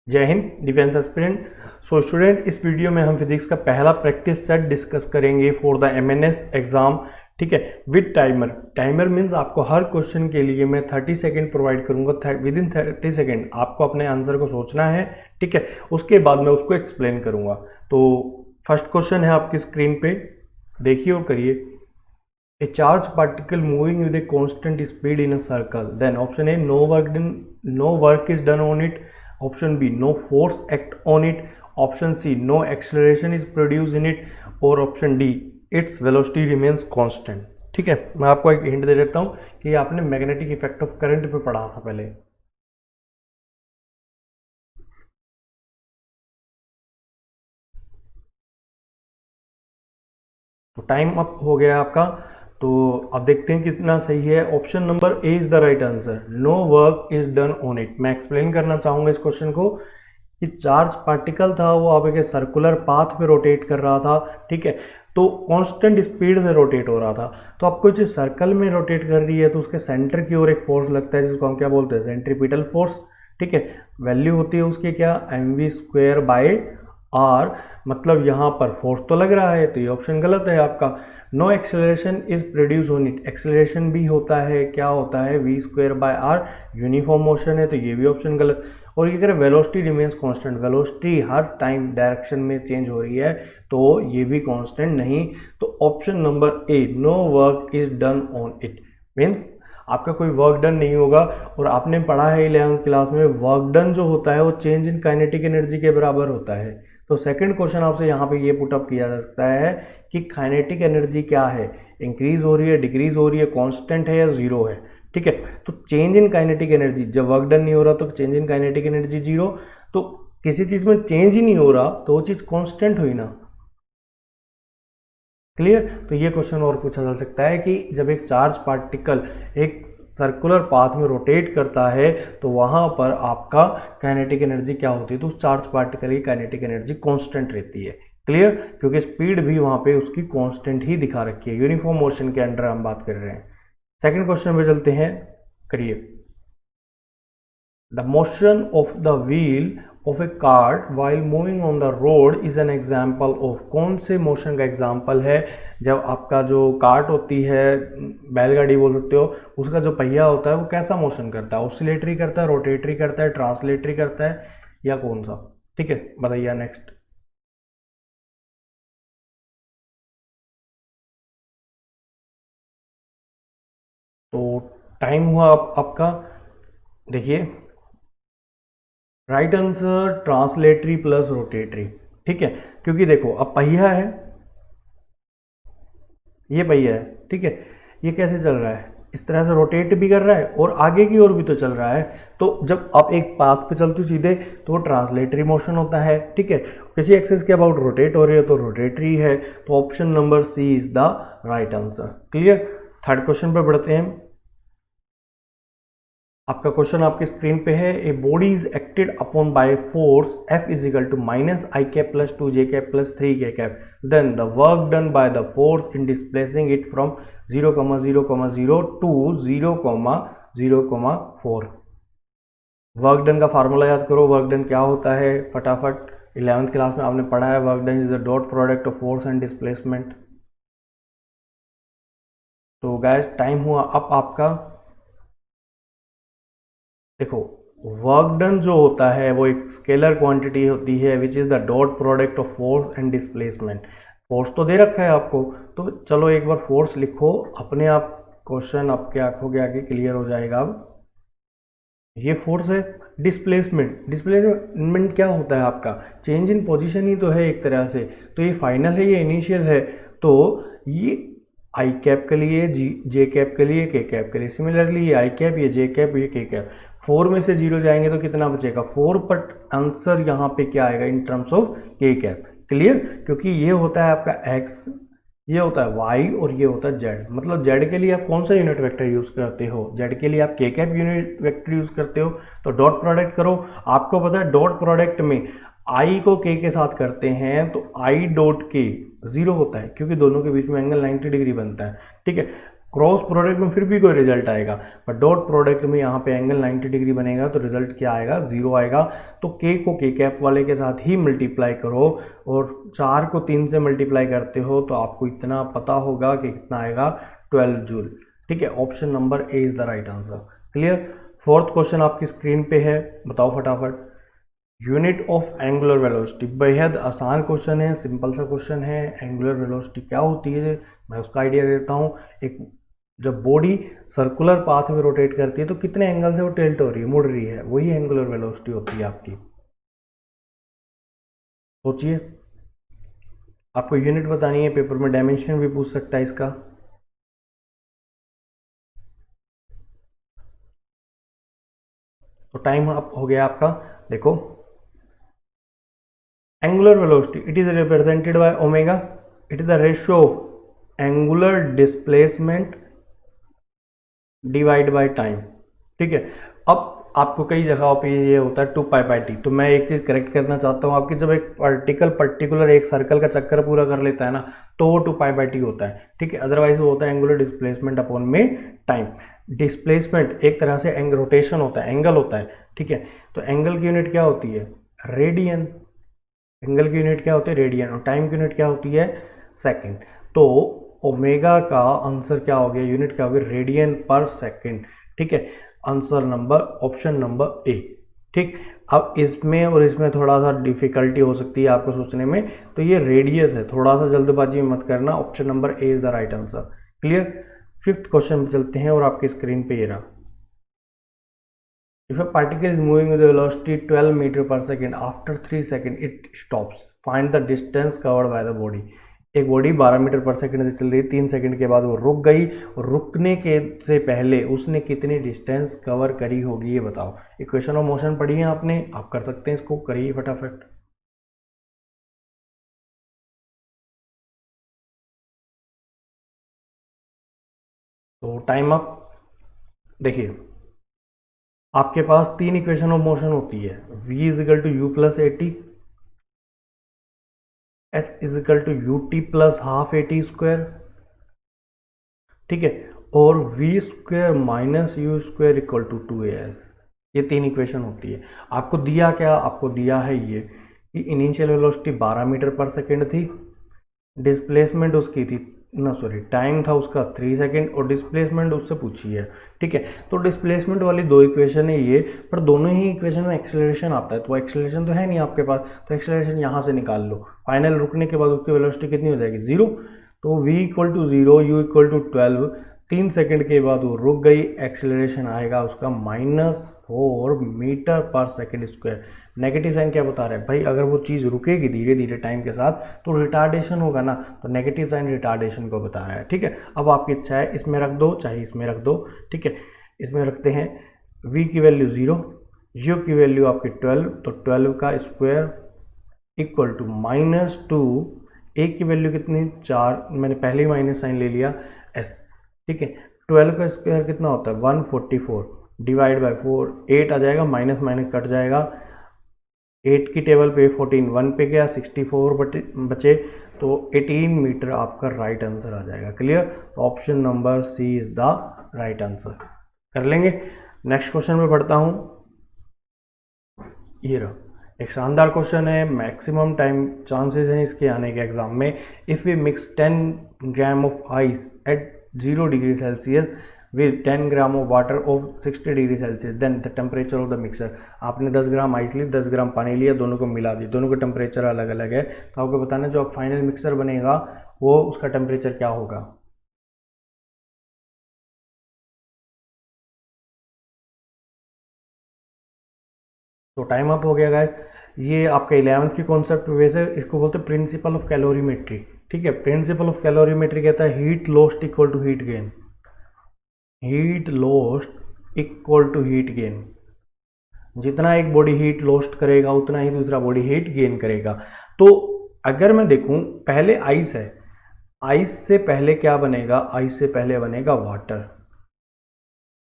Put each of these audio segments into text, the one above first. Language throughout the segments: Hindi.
जय Hind defence aspirant. So student, इस वीडियो में हम फिजिक्स का पहला प्रैक्टिस सेट डिस्कस करेंगे फॉर द एमएनएस एग्जाम। ठीक है, विद टाइमर। टाइमर मीन्स आपको हर क्वेश्चन के लिए मैं 30 सेकेंड प्रोवाइड करूंगा। विद इन 30 सेकेंड आपको अपने आंसर को सोचना है। ठीक है, उसके बाद मैं उसको एक्सप्लेन करूंगा। तो फर्स्ट क्वेश्चन है आपकी स्क्रीन पे, देखिए और करिए। A charged particle moving with a constant speed in a circle, then option A, no work is done on it. Option B, no force act on it. Option C, no acceleration is produced in it. और option D, its velocity remains constant। ठीक है, मैं आपको एक हिंट दे देता हूँ कि आपने मैग्नेटिक इफेक्ट ऑफ करंट पे पढ़ा था पहले। तो टाइम अप हो गया आपका। तो अब देखते हैं कितना सही है। Option number A is the right answer, no work is done on it. मैं एक्सप्लेन करना चाहूंगा इस क्वेश्चन को कि चार्ज पार्टिकल था, वो आप एक सर्कुलर पाथ पे रोटेट कर रहा था। ठीक है, तो कांस्टेंट स्पीड से रोटेट हो रहा था। तो आपको जो सर्कल में रोटेट कर रही है तो उसके सेंटर की ओर एक फोर्स लगता है जिसको हम क्या बोलते हैं, सेंट्रीपिटल फोर्स। ठीक है, वैल्यू होती है उसकी क्या, mv² मतलब यहाँ पर फोर्स तो लग रहा है, तो ये ऑप्शन गलत है आपका। No acceleration is produce on it, acceleration भी होता है, क्या होता है, v²/r, यूनिफॉर्म मोशन है, तो ये भी ऑप्शन गलत। और ये कह रहे वेलोसिटी रिमेन्स कांस्टेंट, वेलोसिटी हर टाइम डायरेक्शन में चेंज हो रही है, तो ये भी कांस्टेंट नहीं। तो option number A, no work is done on it, means आपका कोई वर्क डन नहीं होगा। और आपने पढ़ा है 11th क्लास में, वर्क डन जो होता है वो चेंज इन काइनेटिक एनर्जी के बराबर होता है। तो सेकंड क्वेश्चन आपसे यहाँ पे ये पुटअप किया जा सकता है कि काइनेटिक एनर्जी क्या है, इंक्रीज हो रही है, डिक्रीज हो रही है, कांस्टेंट है या जीरो है। ठीक है, तो चेंज इन काइनेटिक एनर्जी, जब वर्क डन नहीं हो रहा तो change in kinetic energy zero. तो किसी चीज में चेंज ही नहीं हो रहा तो वो चीज कांस्टेंट हुई ना। क्लियर। तो ये क्वेश्चन और पूछा जा सकता है कि जब एक चार्ज पार्टिकल एक सर्कुलर पाथ में रोटेट करता है तो वहां पर आपका काइनेटिक एनर्जी क्या होती है, तो उस चार्ज पार्टिकल की काइनेटिक एनर्जी कांस्टेंट रहती है। क्लियर, क्योंकि स्पीड भी वहां पे उसकी कांस्टेंट ही दिखा रखी है, यूनिफॉर्म मोशन के अंडर हम बात कर रहे हैं। सेकंड क्वेश्चन पे चलते हैं, करिए। The motion of the wheel of a cart while moving on the road is an example of, कौन से मोशन का एग्जाम्पल है जब आपका जो कार्ट होती है, बैलगाड़ी बोल सकते हो, उसका जो पहिया होता है वो कैसा मोशन करता है, ऑसिलेटरी करता है, रोटेटरी करता है, ट्रांसलेटरी करता है, या कौन सा। ठीक है, बताइए नेक्स्ट। तो टाइम हुआ आपका, देखिए right answer translatory plus rotatory. ठीक है, क्योंकि देखो अब पहिया है, ये पहिया है, ठीक है, ये कैसे चल रहा है, इस तरह से रोटेट भी कर रहा है और आगे की ओर भी तो चल रहा है। तो जब आप एक पाथ पे चलते हो सीधे तो वो ट्रांसलेटरी मोशन होता है। ठीक है, किसी एक्सिस के अबाउट रोटेट हो रही है तो रोटेटरी है। तो option number C is the right answer. Clear. Third question पे बढ़ते हैं। आपका क्वेश्चन आपके स्क्रीन पे है, A body is acted upon by force F is equal to -i cap plus 2j cap plus 3k cap, then the work done by the force in displacing it from 0,0,0 to 0,0,4। Work done का फार्मूला याद करो, वर्क डन क्या होता है फटाफट, 11th क्लास में आपने पढ़ा है, work done is the dot product of force and displacement. तो गाइस टाइम हुआ अब आपका। देखो वर्क डन जो होता है वो एक स्केलर क्वांटिटी होती है which is the dot product of force and displacement. Force तो दे रखा है आपको, तो चलो एक बार फोर्स लिखो, अपने आप क्वेश्चन आपके आंखों के आगे क्लियर हो जाएगा। अब ये फोर्स है, डिस्प्लेसमेंट, डिस्प्लेसमेंट क्या होता है आपका, चेंज इन पोजीशन ही तो है एक तरह से। तो ये फाइनल है, ये इनिशियल है। तो ये आई कैप के लिए, जे कैप के लिए, के कैप के लिए, सिमिलरली ये आई कैप, ये जे कैप, ये के कैप। 4 में से 0 जाएंगे तो कितना बचेगा 4, बट आंसर यहाँ पे क्या आएगा इन टर्म्स ऑफ के कैप। क्लियर, क्योंकि ये होता है आपका एक्स, ये होता है वाई और ये होता है जेड। मतलब जेड के लिए आप कौन सा यूनिट वेक्टर यूज करते हो, जेड के लिए आप के कैप यूनिट वेक्टर यूज करते हो। तो डॉट प्रोडक्ट करो, आपको पता है डॉट प्रोडक्ट में आई को के साथ करते हैं तो आई डॉट के 0 होता है, क्योंकि दोनों के बीच में एंगल 90 डिग्री बनता है। ठीक है, क्रॉस प्रोडक्ट में फिर भी कोई रिजल्ट आएगा, पर डॉट प्रोडक्ट में यहाँ पे एंगल 90 डिग्री बनेगा तो रिजल्ट क्या आएगा, 0 आएगा। तो के को के कैप वाले के साथ ही मल्टीप्लाई करो, और 4 को 3 से मल्टीप्लाई करते हो तो आपको इतना पता होगा कि कितना आएगा, 12 जूल। ठीक है, option number A is the right answer. Clear. Fourth question आपकी स्क्रीन पे है, बताओ फटाफट। यूनिट ऑफ एंगुलर वेलोसिटी, बेहद आसान क्वेश्चन है, सिंपल सा क्वेश्चन है। एंगुलर वेलोसिटी क्या होती है, मैं उसका आइडिया देता हूँ। एक जब बॉडी सर्कुलर पाथ में रोटेट करती है तो कितने एंगल से वो टिल्ट हो रही है, मुड़ रही है, वही एंगुलर वेलोसिटी होती है आपकी। सोचिए, आपको यूनिट बतानी है, पेपर में डायमेंशन भी पूछ सकता है इसका। तो टाइम अप हो गया आपका। देखो, angular velocity it is represented by omega, it is the ratio of angular displacement divide by time. ठीक है, अब आपको कई जगहों पे ये होता है 2π/t, तो मैं एक चीज़ करेक्ट करना चाहता हूँ आपकी, जब एक पर्टिकुलर एक सर्कल का चक्कर पूरा कर लेता है ना, तो वो 2π/t होता है। ठीक है, अदरवाइज वो होता है एंगुलर डिस्प्लेसमेंट अपॉन में टाइम। डिस्प्लेसमेंट एक तरह से रोटेशन होता है, एंगल होता है। ठीक है, तो एंगल की यूनिट क्या होती है, रेडियन। एंगल की यूनिट क्या होती है, रेडियन, और टाइम की यूनिट क्या होती है, सेकंड। तो ओमेगा का आंसर क्या हो गया, यूनिट क्या हो गया, रेडियन पर सेकंड। ठीक है, आंसर नंबर ऑप्शन नंबर ए। ठीक, अब इसमें और इसमें थोड़ा सा डिफिकल्टी हो सकती है आपको सोचने में, तो ये रेडियस है, थोड़ा सा जल्दबाजी में मत करना, option number A is the right answer. Clear. Fifth question पे चलते हैं, और आपकी स्क्रीन पे ये रहा। If a particle is moving with a velocity 12 meter per second, after 3 seconds it stops. Find the distance covered by the body. एक बॉडी 12 मीटर पर सेकंड से चल रही है, 3 सेकंड के बाद वो रुक गई, और रुकने के से पहले उसने कितनी डिस्टेंस कवर करी होगी, ये बताओ। इक्वेशन ऑफ मोशन पढ़ी है आपने, आप कर सकते हैं इसको, करिए फटाफट। तो टाइम अप। देखिए, आपके पास 3 इक्वेशन ऑफ मोशन होती है, v is equal to u plus a t, s is equal to u t plus half a t square. ठीक है, और v square minus u square equal to 2as। ये 3 इक्वेशन होती है। आपको दिया क्या, आपको दिया है ये कि इनिशियल वेलोसिटी 12 मीटर पर सेकेंड थी, डिस्प्लेसमेंट उसकी थी टाइम था उसका 3 सेकेंड, और डिस्प्लेसमेंट उससे पूछी है। ठीक है, तो डिस्प्लेसमेंट वाली 2 इक्वेशन है ये, पर दोनों ही इक्वेशन में एक्सेलरेशन आता है, तो एक्सेलरेशन तो है नहीं आपके पास, तो एक्सेलरेशन यहाँ से निकाल लो। फाइनल रुकने के बाद उसकी वेलोसिटी कितनी हो जाएगी, 0। तो v equal to 0, u equal to 12, 3 second के बाद वो रुक गई, एक्सेलरेशन आएगा उसका -4 मीटर पर सेकेंड स्क्वायर। नेगेटिव साइन क्या बता रहा है भाई, अगर वो चीज़ रुकेगी धीरे धीरे टाइम के साथ तो रिटार्डेशन होगा ना, तो नेगेटिव साइन रिटार्डेशन को बता रहा है। ठीक है, अब आपकी इच्छा है इसमें रख दो चाहे इसमें रख दो। ठीक है, इसमें रखते हैं v की वैल्यू 0, u की वैल्यू आपकी 12, तो 12 का स्क्वायर इक्वल टू -2, a की वैल्यू कितनी 4, मैंने पहले ही माइनस साइन ले लिया, s। ठीक है, 12 का स्क्वायर कितना होता है 144, डिवाइड बाय 4, 8 आ जाएगा, माइनस माइनस कट जाएगा, 8 की टेबल पे 14 1 पे गया, 64 बचे, तो 18 मीटर आपका राइट आंसर आ जाएगा। Clear, option number C is the right answer. कर लेंगे। नेक्स्ट क्वेश्चन में पढ़ता हूँ, ये रहा एक शानदार क्वेश्चन है, मैक्सिमम टाइम चांसेस हैं इसके आने के एग्जाम में। If we mix 10 gram of ice at 0 degree Celsius with 10 gram of water of 60 degree Celsius, then the temperature of the mixer. आपने 10 ग्राम आइस ली, 10 ग्राम पानी लिया, दोनों को मिला दी, दोनों का टेम्परेचर अलग अलग है, तो आपको बताना जो फाइनल मिक्सर बनेगा वो उसका टेम्परेचर क्या होगा। तो टाइम अप हो गया गाइस। ये आपका 11th की कॉन्सेप्ट, वैसे इसको बोलते हैं प्रिंसिपल ऑफ कैलोरीमेट्री। ठीक है, प्रिंसिपल ऑफ कैलोरीमेट्री कहता है heat lost equal to heat gain, heat lost equal to heat gain. जितना एक बॉडी हीट लॉस्ट करेगा उतना ही दूसरा बॉडी हीट गेन करेगा। तो अगर मैं देखूं, पहले आइस है, आइस से पहले क्या बनेगा, आइस से पहले बनेगा वाटर।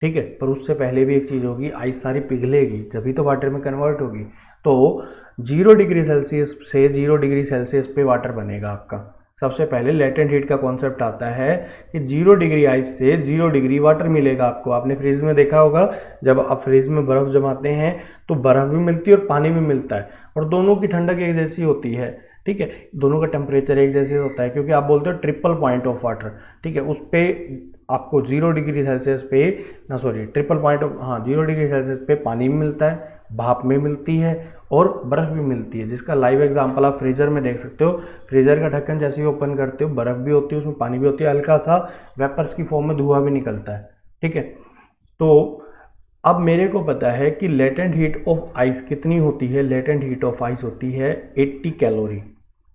ठीक है, पर उससे पहले भी एक चीज़ होगी, आइस सारी पिघलेगी जभी तो वाटर में कन्वर्ट होगी। तो 0 डिग्री सेल्सियस से 0 डिग्री सेल्सियस पे वाटर बनेगा आपका, सबसे पहले लेटेंट हीट का कॉन्सेप्ट आता है कि 0 डिग्री आइस से 0 डिग्री वाटर मिलेगा आपको। आपने फ्रिज में देखा होगा, जब आप फ्रिज में बर्फ़ जमाते हैं तो बर्फ़ भी मिलती है और पानी भी मिलता है, और दोनों की ठंडक एक जैसी होती है। ठीक है, दोनों का टेम्परेचर एक जैसे होता है, क्योंकि आप बोलते हो ट्रिपल पॉइंट ऑफ वाटर। ठीक है, उस पर आपको 0 डिग्री सेल्सियस पे, ना सॉरी, ट्रिपल पॉइंट ऑफ, हाँ, 0 डिग्री सेल्सियस पे पानी भी मिलता है, भाप में मिलती है और बर्फ़ भी मिलती है, जिसका लाइव एग्जांपल आप फ्रीजर में देख सकते हो। फ्रीजर का ढक्कन जैसे ही ओपन करते हो, बर्फ़ भी होती है, उसमें पानी भी होती है, हल्का सा वेपर्स की फॉर्म में धुआं भी निकलता है। ठीक है, तो अब मेरे को पता है कि लेटेंट हीट ऑफ आइस कितनी होती है। लेटेंट हीट ऑफ आइस होती है 80 कैलोरी।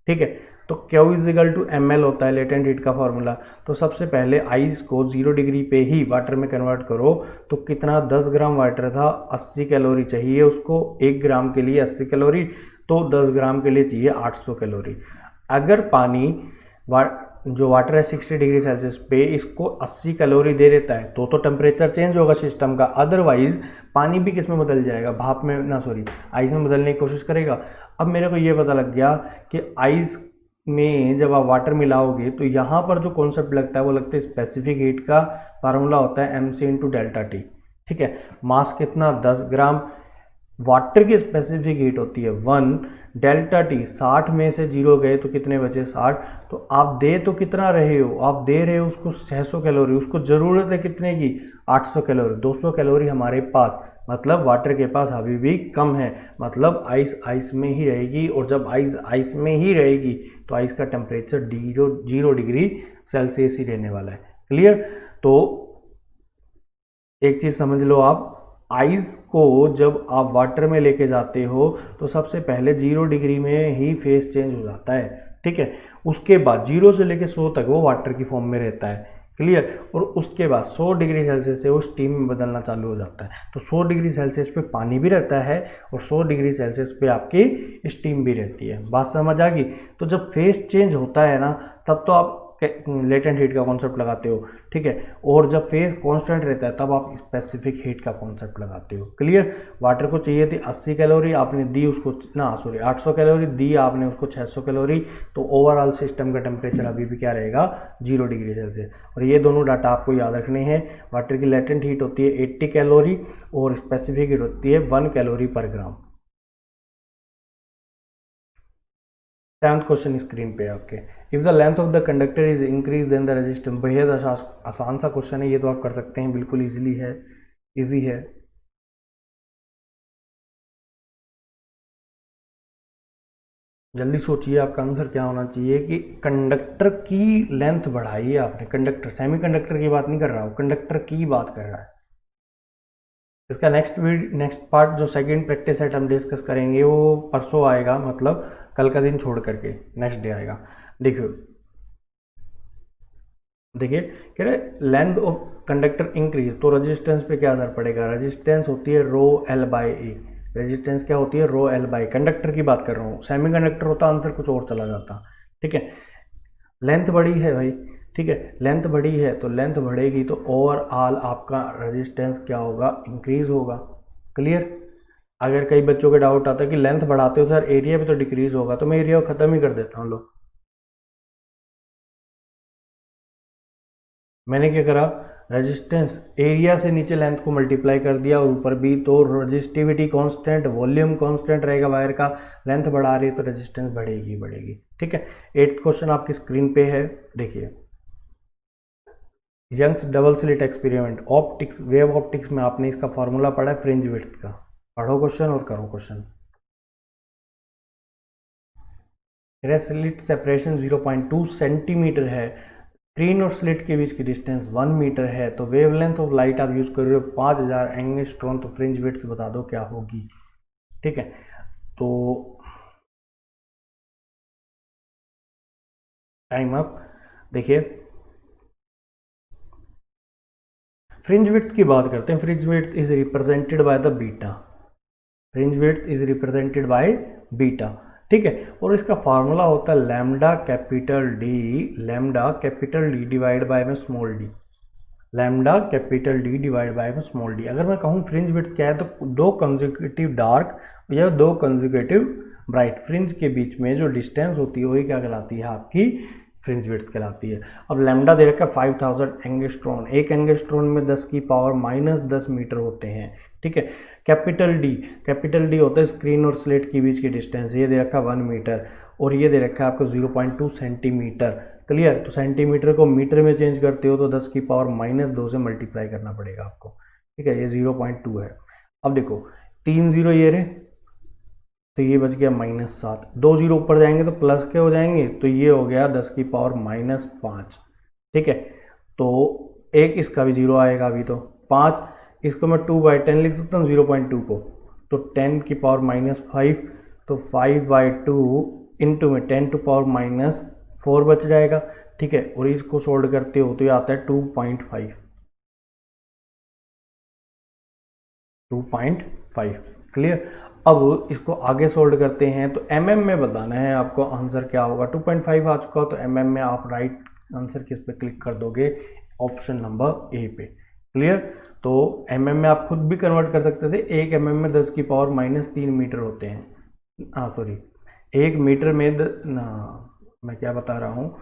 ठीक है, तो Q इजिकल टू ml होता है लेटेंट हीट का फॉर्मूला। तो सबसे पहले आइस को 0 डिग्री पे ही वाटर में कन्वर्ट करो, तो कितना, 10 ग्राम वाटर था, 80 कैलोरी चाहिए उसको। 1 ग्राम के लिए 80 कैलोरी, तो 10 ग्राम के लिए चाहिए 800 कैलोरी। अगर पानी जो वाटर है 60 डिग्री सेल्सियस पे इसको 80 कैलोरी दे देता है तो टेम्परेचर चेंज होगा सिस्टम का। अदरवाइज पानी भी किस में बदल जाएगा, भाप में, ना सॉरी, आइस में बदलने की कोशिश करेगा। अब मेरे को ये पता लग गया कि आइस में जब आप वाटर मिलाओगे तो यहाँ पर जो कॉन्सेप्ट लगता है वो लगता है स्पेसिफिक हीट का फार्मूला होता है mc इंटू डेल्टा टी। ठीक है, मास कितना, 10 ग्राम। वाटर की स्पेसिफिक हीट होती है 1, डेल्टा टी 60 में से 0 गए तो कितने बचे, 60। तो आप दे तो कितना रहे हो, आप दे रहे हो उसको 600 कैलोरी, उसको ज़रूरत है कितने की, 800 कैलोरी। 200 कैलोरी हमारे पास, मतलब वाटर के पास अभी भी कम है, मतलब आइस आइस में ही रहेगी। और जब आइस आइस में ही रहेगी तो आइस का टेम्परेचर 0 डिग्री सेल्सियस ही रहने वाला है। क्लियर? तो एक चीज़ समझ लो आप, आइस को जब आप वाटर में लेके जाते हो तो सबसे पहले 0 डिग्री में ही फेस चेंज हो जाता है। ठीक है, उसके बाद 0 से लेके 100 तक वो वाटर की फॉर्म में रहता है। क्लियर? और उसके बाद 100 डिग्री सेल्सियस से वो स्टीम में बदलना चालू हो जाता है। तो 100 डिग्री सेल्सियस पे पानी भी रहता है और 100 डिग्री सेल्सियस पे आपकी स्टीम भी रहती है। बात समझ आ गई? तो जब फेस चेंज होता है ना, तब तो आप लेटेंट हीट का कॉन्सेप्ट लगाते हो। ठीक है, और जब फेज कांस्टेंट रहता है तब आप स्पेसिफिक हीट का कॉन्सेप्ट लगाते हो। क्लियर? वाटर को चाहिए थी 80 कैलोरी, आपने दी उसको, ना सॉरी, 800 कैलोरी दी आपने उसको 600 कैलोरी। तो ओवरऑल सिस्टम का टेम्परेचर अभी भी क्या रहेगा, 0 डिग्री सेल्सियस। और ये दोनों डाटा आपको याद रखने हैं। वाटर की लेटेंट हीट होती है 80 कैलोरी और स्पेसिफिक हीट होती है 1 कैलोरी पर ग्राम। 7th क्वेश्चन स्क्रीन पे आपके, if the length of the conductor is increase then the resistance. बेहद आसान सा क्वेश्चन है, ये तो आप कर सकते हैं, बिल्कुल इजीली है, इजी है। जल्दी सोचिए आपका आंसर क्या होना चाहिए कि कंडक्टर की लेंथ बढ़ाई है आपने। कंडक्टर, सेमी कंडक्टर की बात नहीं कर रहा हूँ, कंडक्टर की बात कर रहा है। इसका नेक्स्ट पार्ट जो सेकंड प्रैक्टिस सेट हम डिस्कस करेंगे वो परसों आएगा, मतलब कल का दिन छोड़ करके नेक्स्ट डे आएगा। देखिए देखिए, कह रहे लेंथ ऑफ कंडक्टर इंक्रीज, तो रेजिस्टेंस पे क्या असर पड़ेगा। रेजिस्टेंस होती है rho L by A. Resistance क्या होती है, रो एल बाई। कंडक्टर की बात कर रहा हूँ, सेमी कंडक्टर होता आंसर कुछ और चला जाता। ठीक है, लेंथ बड़ी है भाई। ठीक है, लेंथ बड़ी है तो लेंथ बढ़ेगी तो ओवरऑल आपका रेजिस्टेंस क्या होगा, इंक्रीज होगा। क्लियर? अगर कई बच्चों के डाउट आता है कि लेंथ बढ़ाते हो सर एरिया भी तो डिक्रीज होगा, तो मैं एरिया को खत्म ही कर देता हूँ। लोग, मैंने क्या करा, रेजिस्टेंस एरिया से नीचे लेंथ को मल्टीप्लाई कर दिया और ऊपर भी, तो रेजिस्टिविटी कांस्टेंट, वॉल्यूम कांस्टेंट रहेगा वायर का। लेंथ बढ़ा रही है तो रेजिस्टेंस बढ़ेगी बढ़ेगी। ठीक है, 8th क्वेश्चन आपकी स्क्रीन पे है, देखिए। Young's double slit experiment, optics, wave optics में आपने इसका फॉर्मूला पढ़ा है फ्रिंज विड्थ का। पढ़ो क्वेश्चन और करो क्वेश्चन। स्लिट सेपरेशन 0.2 सेंटीमीटर है, स्क्रीन और स्लिट के बीच की डिस्टेंस 1 मीटर है, तो वेवलेंथ ऑफ लाइट आप यूज कर रहे हो 5000 एंगस्ट्रॉन, तो फ्रिंज विड्थ बता दो क्या होगी। ठीक है, तो टाइम अप। देखिए, फ्रिंज विड्थ की बात करते हैं। Fringe width is represented by the beta. Fringe width is represented by beta. ठीक है, और इसका फार्मूला होता है lambda capital D divide by में small D. Lambda capital D divide by में स्मॉल डी। अगर मैं कहूँ फ्रिंज विड्थ क्या है, तो 2 कंसेक्यूटिव डार्क या 2 कंसेक्यूटिव ब्राइट फ्रिंज के बीच में जो डिस्टेंस होती है वही क्या कहलाती है, आपकी फ्रिंज विड्थ कहलाती है। अब लैम्डा दे रखा है 5000 एंगस्ट्रॉन, एक एंगस्ट्रॉन में 10 की पावर -10 मीटर होते हैं, ठीक है। कैपिटल डी होता है स्क्रीन और स्लेट के बीच की डिस्टेंस, ये दे रखा है 1 मीटर, और ये दे रखा है आपको 0.2 सेंटीमीटर। क्लियर? तो सेंटीमीटर को मीटर में चेंज करते हो तो 10 की पावर -2 से मल्टीप्लाई करना पड़ेगा आपको, ठीक है। ये 0.2 है। अब देखो 3 जीरो ये रहे, तो ये बच गया -7, 2 जीरो ऊपर जाएंगे तो प्लस के हो जाएंगे, तो ये हो गया 10 की पावर -5, ठीक है। तो एक इसका भी जीरो आएगा अभी, तो 5, इसको मैं 2/10 लिख सकता हूँ 0.2 को, तो 10 की पावर -5, तो 5/2 इंटू में 10 टू पावर -4 बच जाएगा, ठीक है। और इसको सोल्व करते हो तो ये आता है 2.5, क्लियर। अब इसको आगे सोल्व करते हैं, तो एमएम में बताना है आपको आंसर क्या होगा। 2.5 आ चुका, तो एमएम में आप राइट आंसर किस पे क्लिक कर दोगे, ऑप्शन नंबर ए पे, क्लियर। तो एमएम में आप खुद भी कन्वर्ट कर सकते थे, 1 एमएम में 10 की पावर -3 मीटर होते हैं, सॉरी 1 मीटर में मैं क्या बता रहा हूँ,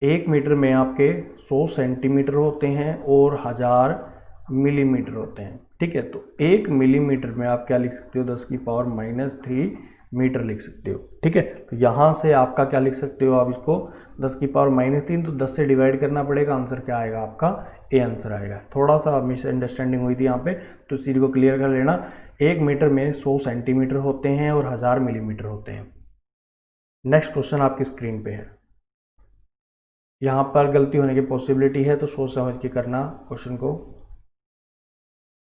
1 मीटर में आपके 100 सेंटीमीटर होते हैं और 1000 मिलीमीटर होते हैं, ठीक है। तो 1 मिलीमीटर में आप क्या लिख सकते हो, 10 की पावर -3 मीटर लिख सकते हो, ठीक है। तो यहाँ से आपका क्या लिख सकते हो आप इसको, 10 की पावर -3, तो 10 से डिवाइड करना पड़ेगा, आंसर क्या आएगा आपका, ए आंसर आएगा। थोड़ा सा मिसअंडरस्टैंडिंग हुई थी यहाँ पे, तो इस चीज़ को क्लियर कर लेना। 1 मीटर में 100 सेंटीमीटर होते हैं और 1000 मिलीमीटर होते हैं। नेक्स्ट क्वेश्चन आपकी स्क्रीन पे है, यहाँ पर गलती होने की पॉसिबिलिटी है, तो सोच समझ के करना क्वेश्चन को।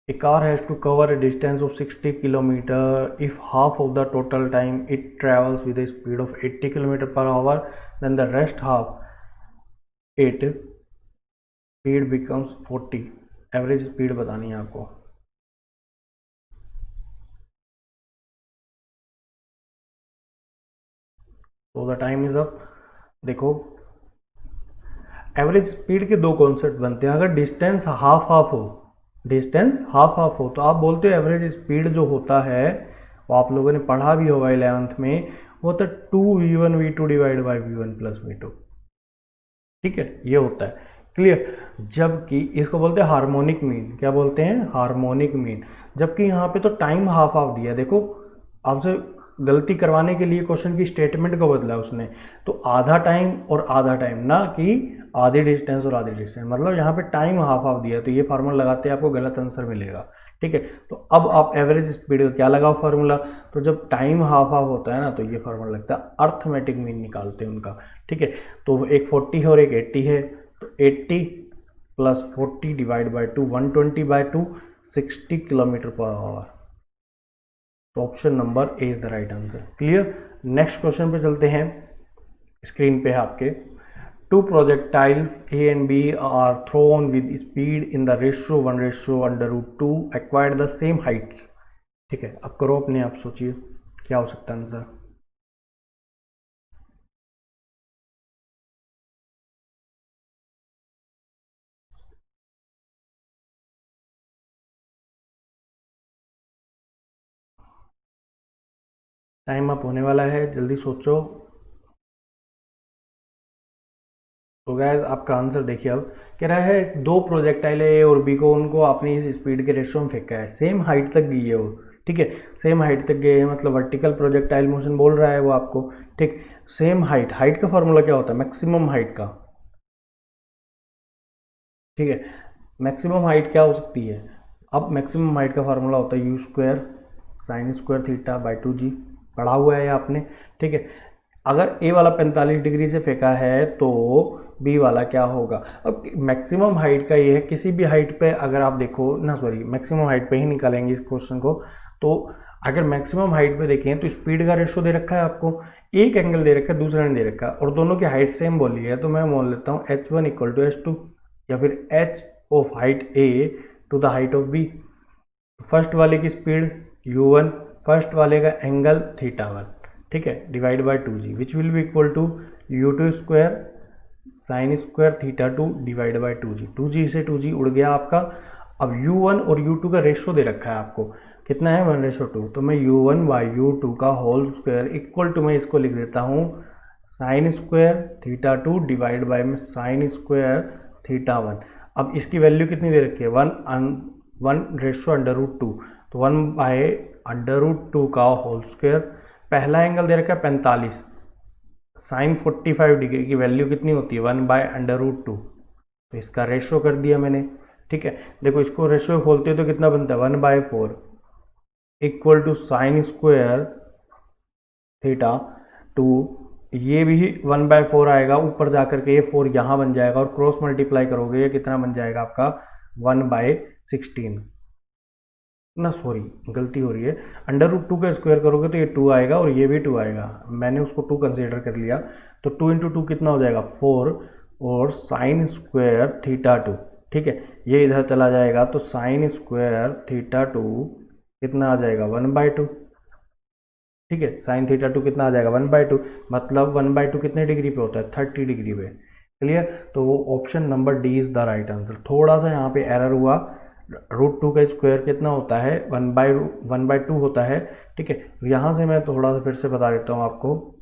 A car has to cover a distance of 60 kilometer. If half of the total time it travels with a speed of 80 kilometer per hour, then the rest half it speed becomes 40. Average speed बतानी है आपको। तो द टाइम इज अप। देखो एवरेज स्पीड के दो कॉन्सेप्ट बनते हैं, अगर डिस्टेंस हाफ हाफ हो तो आप बोलते हो एवरेज स्पीड जो होता है वो आप लोगों ने पढ़ा भी होगा 11th में, वो होता है 2v1 v2 divide by v1 plus v2, ठीक है, ये होता है, क्लियर। जबकि इसको बोलते हैं हार्मोनिक मीन, क्या बोलते हैं, हार्मोनिक मीन। जबकि यहाँ पे तो टाइम हाफ हाफ दिया, देखो आपसे गलती करवाने के लिए क्वेश्चन की स्टेटमेंट को बदला उसने, तो आधा टाइम और आधा टाइम, ना कि आधी डिस्टेंस और आधी डिस्टेंस, मतलब यहाँ पे टाइम हाफ हाफ दिया, तो ये फार्मूला लगाते हैं आपको गलत आंसर मिलेगा, ठीक है। तो अब आप एवरेज स्पीड का क्या लगाओ फार्मूला, तो जब टाइम हाफ हाफ होता है ना, तो ये फार्मूला लगता है, अर्थमेटिक मीन निकालते हैं उनका, ठीक है। तो एक 40 है और एक 80 है, तो 80 plus 40 divide by 2, 120/2, 60 kilometre per hour. तो option number A is the right answer, clear. Next question पे चलते हैं, स्क्रीन पे है आपके, two projectiles A and B are thrown with speed in the ratio 1/√2 acquired the same height, ठीक है। अब करो अपने आप सोचिए क्या हो सकता है आंसर। टाइम अप होने वाला है, जल्दी सोचो। तो गैस आपका आंसर देखिए, अब कह रहा है दो प्रोजेक्टाइल ए और बी को, उनको अपनी इस स्पीड के रेशियो में फेंका है, सेम हाइट तक गई है वो, ठीक है। सेम हाइट तक गए हैं मतलब वर्टिकल प्रोजेक्टाइल मोशन बोल रहा है वो आपको, ठीक। सेम हाइट, हाइट का फॉर्मूला क्या होता है, मैक्सिमम हाइट का, ठीक है। मैक्सिमम हाइट क्या हो सकती है, अब मैक्सिमम हाइट का फार्मूला होता है u² sin square theta by 2g, पढ़ा हुआ है आपने, ठीक है। अगर ए वाला 45 डिग्री से फेंका है तो बी वाला क्या होगा। अब मैक्सिमम हाइट का ये है, किसी भी हाइट पे अगर आप देखो ना, सॉरी मैक्सिमम हाइट पे ही निकालेंगे इस क्वेश्चन को, तो अगर मैक्सिमम हाइट पे देखें तो स्पीड का रेशो दे रखा है आपको, एक एंगल दे रखा है दूसरा नहीं दे रखा है, और दोनों की हाइट सेम बोली है, तो मैं बोल लेता हूँ h1 = h2, या फिर h of height a to the height of b। First वाले की स्पीड u1, फर्स्ट वाले का एंगल θ1, ठीक है, divide by 2g, which will be equal to u2² sin square θ2 divide by 2g। 2g से 2g उड़ गया आपका। अब u1 और u2 का रेशो दे रखा है आपको, कितना है 1:2, तो मैं u1/u2 का होल स्क्वायर इक्वल टू, मैं इसको लिख देता हूँ sign square theta 2 divide by में साइन स्क्वायर थीटा 1। अब इसकी वैल्यू कितनी दे रखी है 1/√2, तो 1/√2 का होल स्क्वायर। पहला एंगल दे रखा है 45, साइन 45 डिग्री की वैल्यू कितनी होती है 1/√2, तो इसका रेशो कर दिया मैंने। ठीक है, देखो इसको रेशो खोलते हो तो कितना बनता है 1/4 equal to sine square theta 2, ये भी 1/4 आएगा, ऊपर जाकर के ये 4 यहाँ बन जाएगा और क्रॉस मल्टीप्लाई करोगे ये कितना बन जाएगा आपका 1/16 ना, सॉरी गलती हो रही है, √2 का स्क्वायर करोगे तो ये 2 आएगा और ये भी 2 आएगा, मैंने उसको 2 कंसीडर कर लिया, तो 2 इंटू 2 कितना हो जाएगा 4 और साइन स्क्वायर थीटा 2। ठीक है, ये इधर चला जाएगा तो साइन स्क्वायर थीटा 2 कितना आ जाएगा 1/2। ठीक है, साइन थीटा 2 कितना आ जाएगा 1/2, मतलब 1/2 कितने डिग्री पे होता है 30 डिग्री पे। क्लियर, तो option number D is the right answer. थोड़ा सा यहाँ पे एरर हुआ, √2 का स्क्वायर कितना होता है 1/2 होता है। ठीक है, यहाँ से मैं थोड़ा सा फिर से बता देता हूँ आपको,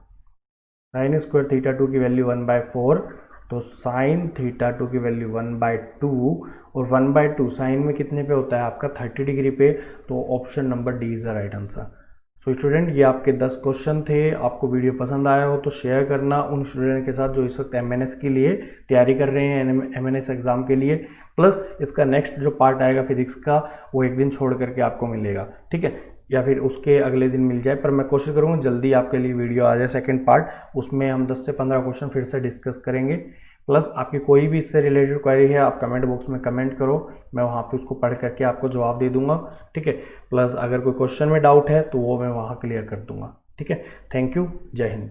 साइन स्क्वायर थीटा 2 की वैल्यू 1/4, तो साइन थीटा 2 की वैल्यू 1/2 और 1/2 साइन में कितने पे होता है आपका 30 डिग्री पे, तो option number D is the right answer. So student, ये आपके 10 क्वेश्चन थे। आपको वीडियो पसंद आया हो तो शेयर करना उन स्टूडेंट के साथ जो इस वक्त एमएनएस के लिए तैयारी कर रहे हैं, एमएनएस एग्जाम के लिए। प्लस इसका नेक्स्ट जो पार्ट आएगा फिजिक्स का, वो एक दिन छोड़ करके आपको मिलेगा। ठीक है, या फिर उसके अगले दिन मिल जाए, पर मैं कोशिश करूँगा जल्दी आपके लिए वीडियो आ जाए सेकेंड पार्ट, उसमें हम 10 से 15 क्वेश्चन फिर से डिस्कस करेंगे। प्लस आपकी कोई भी इससे रिलेटेड क्वेरी है आप कमेंट बॉक्स में कमेंट करो, मैं वहाँ पे उसको पढ़ करके आपको जवाब दे दूंगा। ठीक है, प्लस अगर कोई क्वेश्चन में डाउट है तो वो मैं वहाँ क्लियर कर दूंगा। ठीक है, थैंक यू, जय हिंद।